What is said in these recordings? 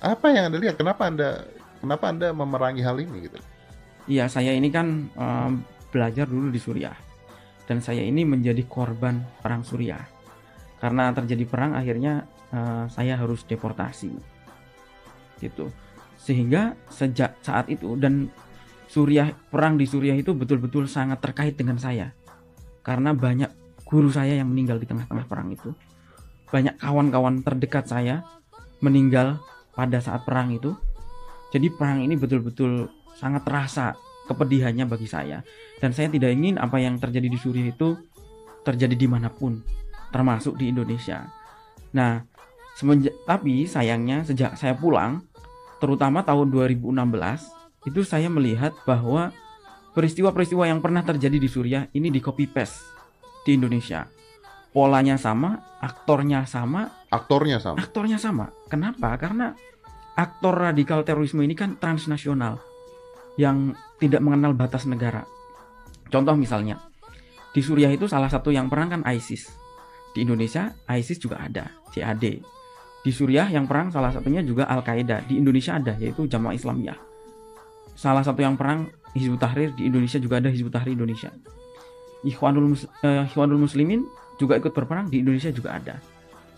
Apa yang Anda lihat? Kenapa Anda memerangi hal ini gitu? Iya, saya ini kan belajar dulu di Suriah, dan saya ini menjadi korban perang Suriah. Karena terjadi perang, akhirnya saya harus deportasi, gitu. Sehingga sejak saat itu, dan perang di Suriah itu betul-betul sangat terkait dengan saya, karena banyak guru saya yang meninggal di tengah-tengah perang itu. Banyak kawan-kawan terdekat saya meninggal pada saat perang itu. Jadi perang ini betul-betul sangat terasa kepedihannya bagi saya. Dan saya tidak ingin apa yang terjadi di Suriah itu terjadi dimanapun, termasuk di Indonesia. Nah, tapi sayangnya sejak saya pulang, terutama tahun 2016, itu saya melihat bahwa peristiwa-peristiwa yang pernah terjadi di Suriah ini di copy paste di Indonesia. Polanya sama, aktornya sama. Aktornya sama. Kenapa? Karena aktor radikal terorisme ini kan transnasional, yang tidak mengenal batas negara. Contoh misalnya, di Suriah itu salah satu yang perang kan ISIS. Di Indonesia ISIS juga ada, JAD. Di Suriah yang perang salah satunya juga Al-Qaeda. Di Indonesia ada, yaitu Jamaah Islamiyah. Salah satu yang perang Hizbut Tahrir, di Indonesia juga ada Hizbut Tahrir Indonesia. Ikhwanul Muslimin juga ikut berperang, di Indonesia juga ada.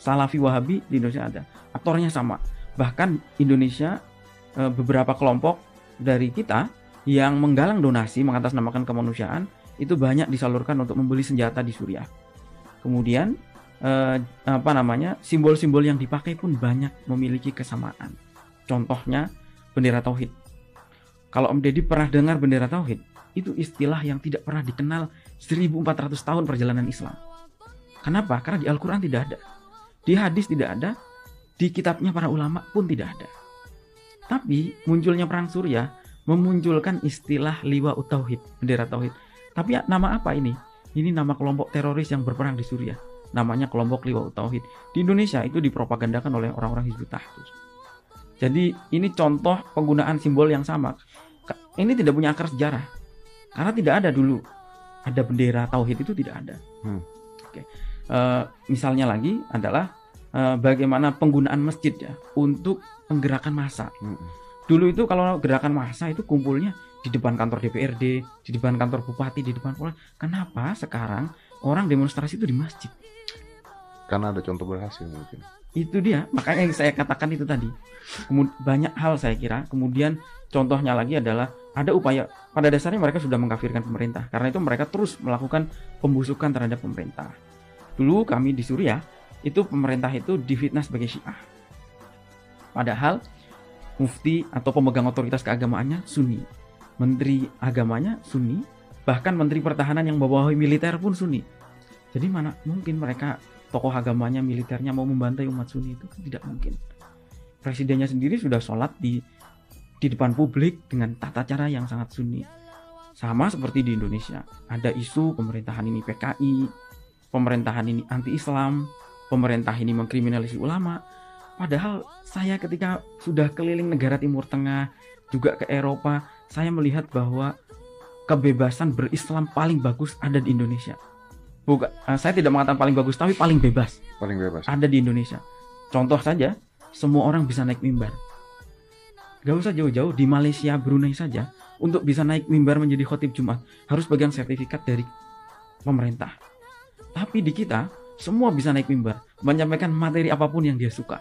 Salafi Wahabi di Indonesia ada. Aktornya sama. Bahkan Indonesia, beberapa kelompok dari kita yang menggalang donasi mengatasnamakan kemanusiaan itu banyak disalurkan untuk membeli senjata di Suriah. Kemudian simbol-simbol yang dipakai pun banyak memiliki kesamaan. Contohnya bendera tauhid. Kalau Om Deddy pernah dengar bendera tauhid, itu istilah yang tidak pernah dikenal 1400 tahun perjalanan Islam. Kenapa? Karena di Al-Quran tidak ada, di hadis tidak ada, di kitabnya para ulama pun tidak ada. Tapi munculnya perang Suriah memunculkan istilah liwa'ut tauhid, bendera tauhid. Tapi nama apa ini? Ini nama kelompok teroris yang berperang di Suriah. Namanya kelompok liwa'ut tauhid. Di Indonesia itu dipropagandakan oleh orang-orang Hizbut Tahrir. Jadi ini contoh penggunaan simbol yang sama. Ini tidak punya akar sejarah, karena tidak ada dulu ada bendera tauhid, itu tidak ada. Oke. Misalnya lagi adalah bagaimana penggunaan masjid ya untuk penggerakan massa. Dulu itu kalau gerakan massa itu kumpulnya di depan kantor DPRD, di depan kantor bupati, di depan Polres. Kenapa sekarang orang demonstrasi itu di masjid? Karena ada contoh berhasil mungkin. Itu dia, makanya yang saya katakan itu tadi. Banyak hal saya kira. Kemudian contohnya lagi adalah ada upaya, pada dasarnya mereka sudah mengkafirkan pemerintah. Karena itu mereka terus melakukan pembusukan terhadap pemerintah. Dulu kami di Suriah, itu pemerintah itu difitnah sebagai Syiah. Padahal mufti atau pemegang otoritas keagamaannya Sunni, menteri agamanya Sunni, bahkan menteri pertahanan yang membawahi militer pun Sunni. Jadi mana mungkin mereka tokoh agamanya, militernya mau membantai umat Sunni? Itu tidak mungkin. Presidennya sendiri sudah sholat di depan publik dengan tata cara yang sangat Sunni. Sama seperti di Indonesia, ada isu pemerintahan ini PKI, pemerintahan ini anti-Islam, pemerintah ini mengkriminalisasi ulama. Padahal saya ketika sudah keliling negara Timur Tengah, juga ke Eropa, saya melihat bahwa kebebasan berislam paling bagus ada di Indonesia. Bukan, saya tidak mengatakan paling bagus, tapi paling bebas. Paling bebas. Ada di Indonesia. Contoh saja, semua orang bisa naik mimbar. Gak usah jauh-jauh, di Malaysia, Brunei saja, untuk bisa naik mimbar menjadi khotib Jumat, harus pegang sertifikat dari pemerintah. Tapi di kita, semua bisa naik mimbar, menyampaikan materi apapun yang dia suka.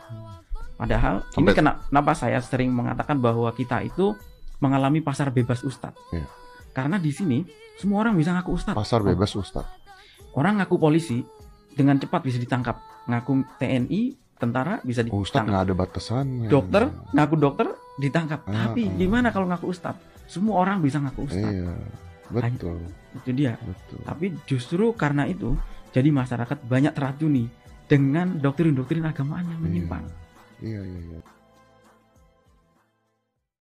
Padahal ini kenapa saya sering mengatakan bahwa kita itu mengalami pasar bebas ustadz. Ya. Karena di sini semua orang bisa ngaku ustadz. Pasar bebas ustadz. Orang ngaku polisi dengan cepat bisa ditangkap, ngaku TNI, tentara bisa ditangkap. Ustadz nggak ada batasannya. Dokter ngaku dokter ditangkap. Tapi gimana kalau ngaku ustadz? Semua orang bisa ngaku ustadz. Iya, betul. Itu dia. Betul. Tapi justru karena itu, jadi masyarakat banyak teracuni dengan doktrin-doktrin agamaan yang menyimpang. Iya.